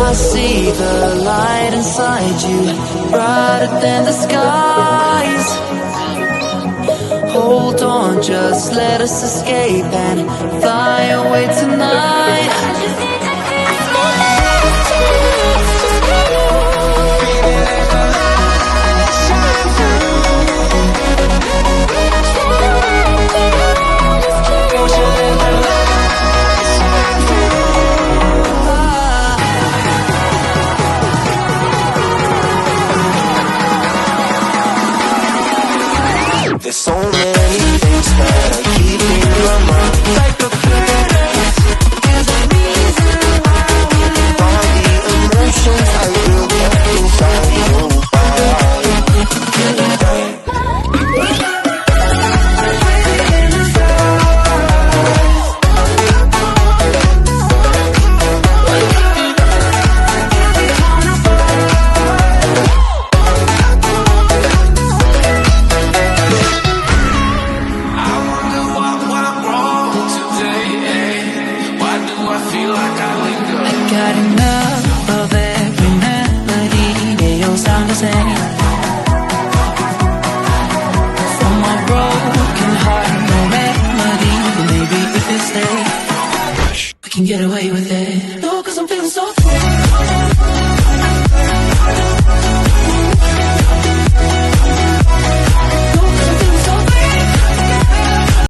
I see the light inside you, brighter than the skies. Hold on, just let us escape and fly away tonight. There's so many things that I keep in my mind, like the past. There's a reason why we live. All the emotions I will get inside your Got enough of every melody, they all sound the same. From my broken heart, no remedy, but maybe if we stay, we can get away with it. No, 'cause I'm feeling so free.